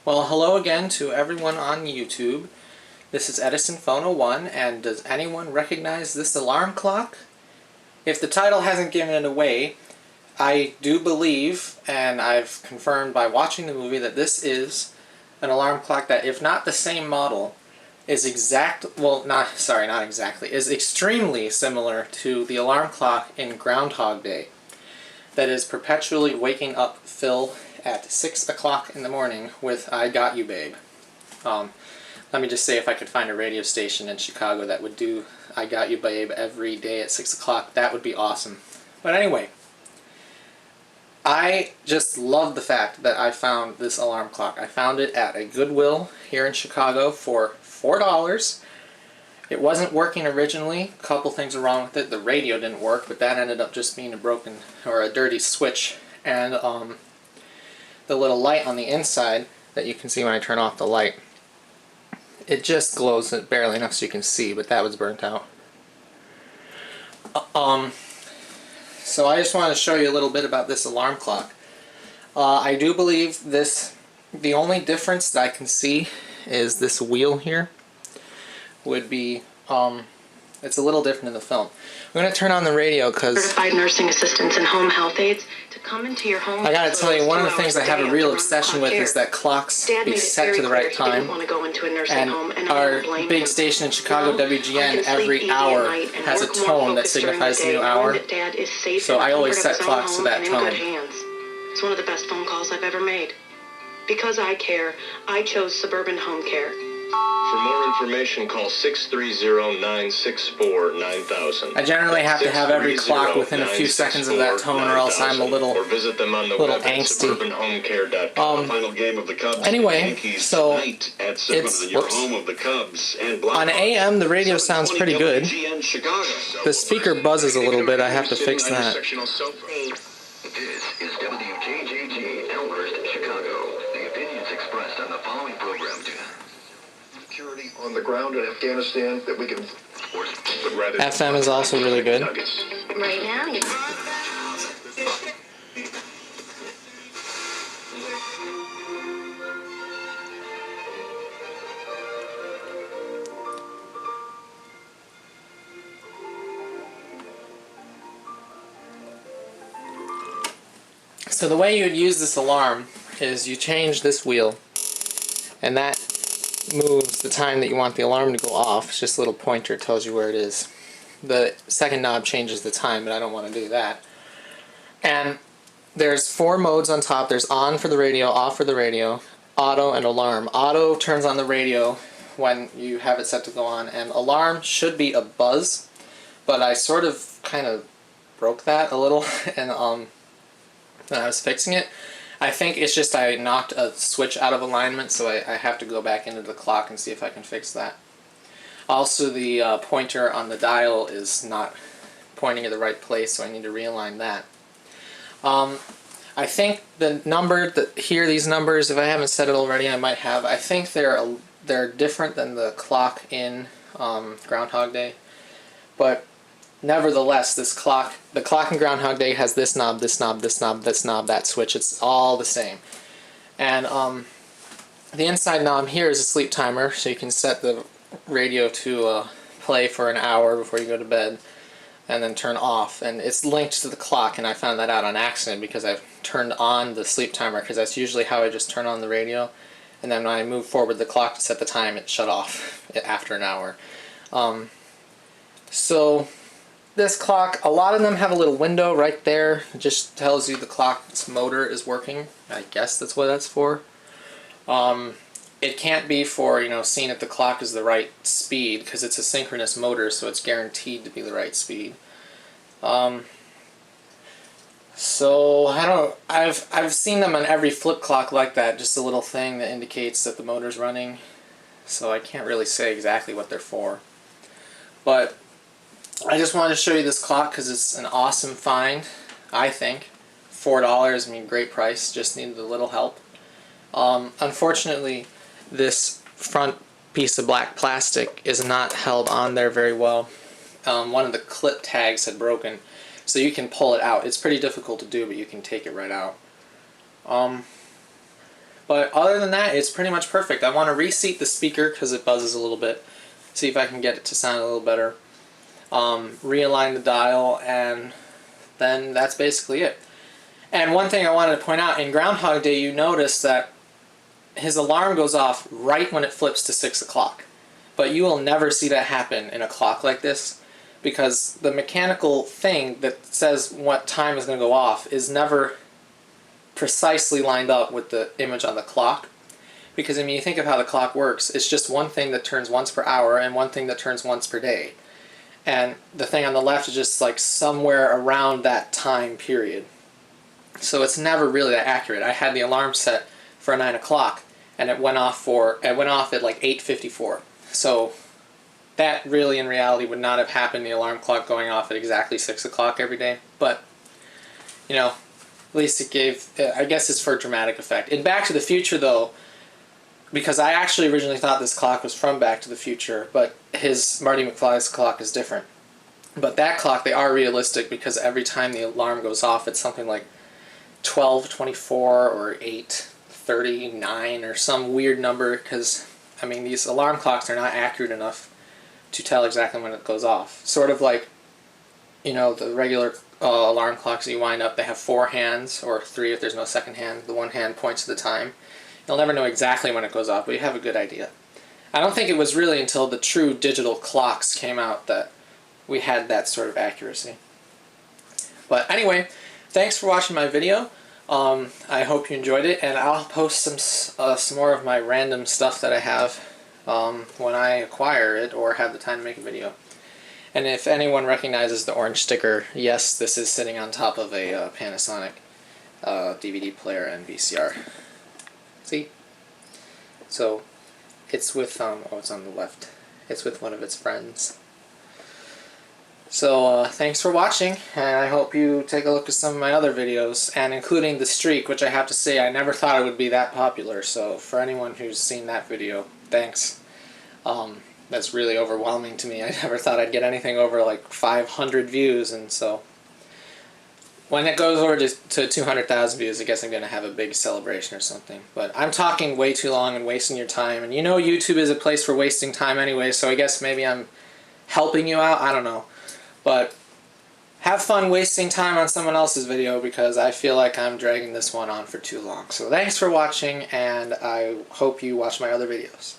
Well, hello again to everyone on YouTube. This is Edison Phone 01, and does anyone recognize this alarm clock? If the title hasn't given it away, I do believe, and I've confirmed by watching the movie, that this is an alarm clock that, if not the same model, is is extremely similar to the alarm clock in Groundhog Day that is perpetually waking up Phil at 6 o'clock in the morning with "I Got You, Babe." Let me just say, if I could find a radio station in Chicago that would do "I Got You, Babe" every day at 6 o'clock, that would be awesome. But anyway, I just love the fact that I found this alarm clock. I found it at a Goodwill here in Chicago for $4. It wasn't working originally. A couple things were wrong with it. The radio didn't work, but that ended up just being a broken or a dirty switch. And the little light on the inside that you can see when I turn off the light, it just glows barely enough so you can see, but that was burnt out. So I just wanted to show you a little bit about this alarm clock. I do believe the only difference that I can see is this wheel here would be, it's a little different in the film. I'm going to turn on the radio because certified nursing assistants and home health aides to come into your home. I got to tell you, one of the things I have a real obsession with is that clocks be set to the right time. And our big station in Chicago, WGN, every hour has a tone that signifies the new hour. So I always set clocks to that tone. It's one of the best phone calls I've ever made. Because I care, I chose Suburban Home Care. For more information, call 630-964-9000. I generally have to have every clock within a few seconds of that tone, or else I'm a little angsty. Final game of the Cubs. Anyway, so on AM the radio sounds pretty good. The speaker buzzes a little bit. I have to fix that. This is WJJG Elmhurst, Chicago. The opinions expressed on the following program do security on the ground in Afghanistan that we can. FM is also really good. Right now, So the way you would use this alarm is you change this wheel, and that moves the time that you want the alarm to go off. It's just a little pointer, tells you where it is. The second knob changes the time, but I don't want to do that. And there's 4 modes on top. There's on for the radio, off for the radio, auto, and alarm. Auto turns on the radio when you have it set to go on, and alarm should be a buzz, but I sort of kind of broke that a little and when I was fixing it. I think it's just I knocked a switch out of alignment, so I have to go back into the clock and see if I can fix that. Also, the pointer on the dial is not pointing at the right place, so I need to realign that. I think the number these numbers, if I haven't said it already, I might have. I think they're different than the clock in Groundhog Day, but nevertheless, the clock in Groundhog Day has this knob, this knob, this knob, this knob, that switch. It's all the same. And the inside knob here is a sleep timer, so you can set the radio to play for an hour before you go to bed, and then turn off. And it's linked to the clock, and I found that out on accident because I've turned on the sleep timer, because that's usually how I just turn on the radio. And then when I move forward the clock to set the time, it shut off after an hour. So this clock, a lot of them have a little window right there. It just tells you the clock's motor is working. I guess that's what that's for. It can't be for, seeing if the clock is the right speed, because it's a synchronous motor, so it's guaranteed to be the right speed. So I've seen them on every flip clock like that, just a little thing that indicates that the motor's running. So I can't really say exactly what they're for. But I just wanted to show you this clock because it's an awesome find, I think. $4, I mean, great price, just needed a little help. Unfortunately, this front piece of black plastic is not held on there very well. One of the clip tags had broken, so you can pull it out. It's pretty difficult to do, but you can take it right out. But other than that, it's pretty much perfect. I want to reseat the speaker because it buzzes a little bit. See if I can get it to sound a little better. Realign the dial, and then that's basically it. And one thing I wanted to point out, in Groundhog Day you notice that his alarm goes off right when it flips to 6 o'clock. But you will never see that happen in a clock like this, because the mechanical thing that says what time is going to go off is never precisely lined up with the image on the clock. Because I mean, you think of how the clock works, it's just one thing that turns once per hour and one thing that turns once per day. And the thing on the left is just like somewhere around that time period. So it's never really that accurate. I had the alarm set for 9 o'clock and it went off at like 8:54. So that really in reality would not have happened, the alarm clock going off at exactly 6 o'clock every day. But, you know, at least it gave, I guess it's for dramatic effect. In Back to the Future though, because I actually originally thought this clock was from Back to the Future, but Marty McFly's clock is different. But that clock, they are realistic because every time the alarm goes off, it's something like 12:24 or 8:39 or some weird number, because, I mean, these alarm clocks are not accurate enough to tell exactly when it goes off. Sort of like, you know, the regular alarm clocks that you wind up, they have 4 hands, or 3 if there's no second hand. The one hand points to the time. You'll never know exactly when it goes off, but you have a good idea. I don't think it was really until the true digital clocks came out that we had that sort of accuracy. But anyway, thanks for watching my video. I hope you enjoyed it, and I'll post some more of my random stuff that I have when I acquire it or have the time to make a video. And if anyone recognizes the orange sticker, yes, this is sitting on top of a Panasonic DVD player and VCR. See? So, it's with, oh, it's on the left. It's with one of its friends. So, thanks for watching, and I hope you take a look at some of my other videos, and including the streak, which I have to say I never thought it would be that popular, so for anyone who's seen that video, thanks. That's really overwhelming to me. I never thought I'd get anything over like 500 views, and so when it goes over to 200,000 views, I guess I'm going to have a big celebration or something. But I'm talking way too long and wasting your time, and you know YouTube is a place for wasting time anyway, so I guess maybe I'm helping you out, I don't know. But have fun wasting time on someone else's video, because I feel like I'm dragging this one on for too long. So thanks for watching, and I hope you watch my other videos.